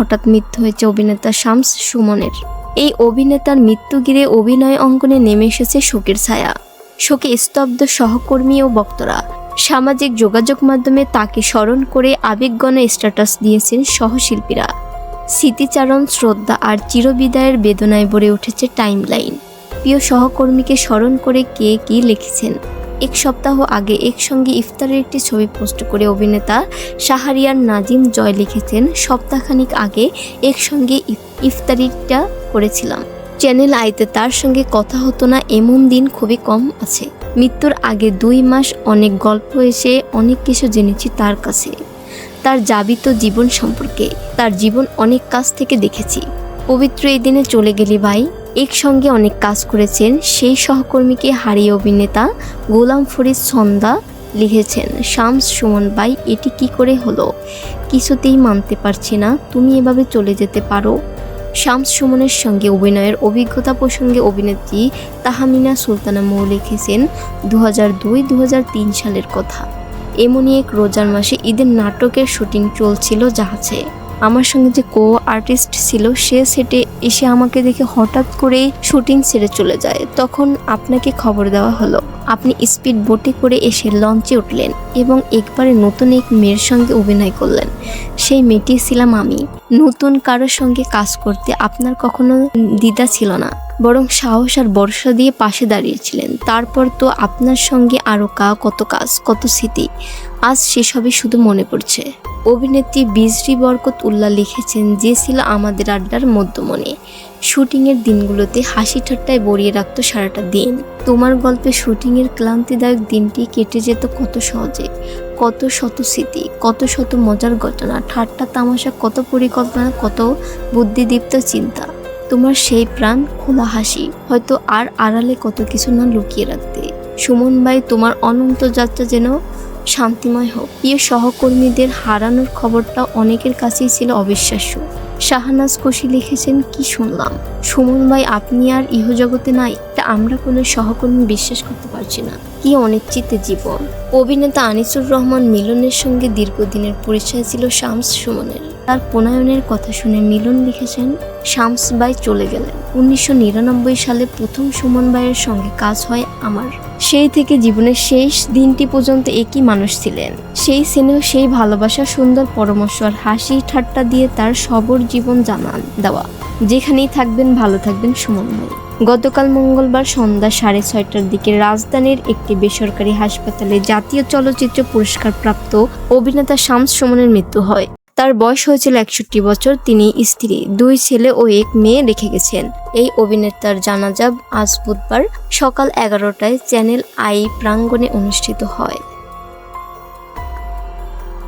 হঠাৎ মৃত্যু হয়েছে অভিনেতা শামস সুমনের। এই অভিনেতার মৃত্যু ঘিরে অভিনয় অঙ্গনে নেমে এসেছে শোকের ছায়া। শোকে স্তব্ধ সহকর্মী ও ভক্তরা। সামাজিক যোগাযোগ মাধ্যমে তাকে স্মরণ করে আবেগঘন স্ট্যাটাস দিয়েছেন সহশিল্পীরা। স্মৃতিচারণ, শ্রদ্ধা আর চিরবিদায়ের বেদনায় ভরে উঠেছে টাইমলাইন। প্রিয় সহকর্মীকে স্মরণ করে কে কি লিখেছেন। এক সপ্তাহ আগে একসঙ্গে ইফতারের একটি ছবি পোস্ট করে অভিনেতা শাহরিয়ার নাজিম জয় লিখেছেন, সপ্তাহখানিক আগে একসঙ্গে ইফতারিটা করেছিলাম। চ্যানেল আইতে তার সঙ্গে কথা হতো না এমন দিন খুবই কম আছে। মৃত্যুর আগে 2 মাস অনেক গল্প এসে অনেক কিছু জেনেছি তার কাছে, তার যাবিত জীবন সম্পর্কে। তার জীবন অনেক কাছ থেকে দেখেছি। পবিত্র এই দিনে চলে গেলি ভাই। একসঙ্গে অনেক কাজ করেছেন সেই সহকর্মীকে হারিয়ে অভিনেতা গোলাম ফরিদ সন্ধ্যা লিখেছেন, শামস সুমন ভাই, এটি কি করে হলো? কিছুতেই মানতে পারছি না তুমি এভাবে চলে যেতে পারো। শামস সুমনের সঙ্গে অভিনয়ের অভিজ্ঞতা প্রসঙ্গে অভিনেত্রী তাহমিনা সুলতানা মৌ লিখেছেন, 2002-2003 সালের কথা। এমনই এক রোজার মাসে ঈদের নাটকের শুটিং চলছিল জাহাজে। আমার সঙ্গে যে কো আর্টিস্ট ছিল সে সেটে এসে আমাকে দেখে হঠাৎ করে শুটিং ছেড়ে চলে যায়। তখন আপনাকে খবর দেওয়া হলো। আপনি স্পিড বোটে করে এসে লঞ্চে উঠলেন এবং একবারে নতুন এক মেয়ের সঙ্গে অভিনয় করলেন। সেই মেয়েটি ছিলাম আমি। নতুন কারোর সঙ্গে কাজ করতে আপনার কখনো দ্বিধা ছিল না, বরং সাহস আর ভরসা দিয়ে পাশে দাঁড়িয়েছিলেন। তারপর তো আপনার সঙ্গে আরও কত কাজ, কত স্মৃতি। আজ সেসবই শুধু মনে পড়ছে। অভিনেত্রী বিজরি বরকত উল্লাহ লিখেছেন, যে ছিল আমাদের আড্ডার মধ্যমণি। শুটিংয়ের দিনগুলোতে হাসি ঠাট্টায় ভরিয়ে রাখত সারাটা দিন। তোমার গল্পে শুটিংয়ের ক্লান্তিদায়ক দিনটি কেটে যেত কত সহজে। কত শত স্মৃতি, কত শত মজার ঘটনা, ঠাট্টা তামাশা, কত পরিকল্পনা, কত বুদ্ধিদীপ্ত চিন্তা। তোমার সেই প্রাণ খোলা হাসি হয়তো আর আড়ালে কত কিছু না লুকিয়ে রাখতে। সুমন ভাই, তোমার অনন্ত যাত্রা যেন শান্তিময় হোক। প্রিয় সহকর্মীদের হারানোর খবরটা অনেকের কাছেই ছিল অবিশ্বাস্য। শাহনাজ কোশি লিখেছেন, কি শুনলাম সুমন ভাই, আপনি আর ইহজগতে নাই। তা আমরা কোনো সহকর্মী বিশ্বাস করতে পারছি না। কি অনিশ্চিত জীবন। অভিনেতা আনিসুর রহমান মিলনের সঙ্গে দীর্ঘদিনের পরিচয় ছিল শামস সুমনের। তার প্রণয়নের কথা শুনে মিলন লিখেছেন, শামস ভাই চলে গেলেন। 1999 সালে প্রথম সুমন ভাইয়ের সঙ্গে কাজ হয় আমার। সেই থেকে জীবনের শেষ দিনটি পর্যন্ত একই মানুষ ছিলেন। সেই স্নেহ, সেই ভালোবাসা, সুন্দর পরামর্শ আর হাসি ঠাট্টা দিয়ে তার সবর জীবন জানান দেওয়া। যেখানেই থাকবেন ভালো থাকবেন সুমন ভাই। গতকাল মঙ্গলবার সন্ধ্যা 6:30টার দিকে রাজধানীর একটি বেসরকারি হাসপাতালে জাতীয় চলচ্চিত্র পুরস্কার প্রাপ্ত অভিনেতা শামস সুমনের মৃত্যু হয়। তার বয়স হয়েছিল 61 বছর। তিনি স্ত্রী, 2 ছেলে ও 1 মেয়ে রেখে গেছেন। এই অভিনেতার জানাজা আজ বুধবার সকাল 11টায় চ্যানেল আই প্রাঙ্গণে অনুষ্ঠিত হয়।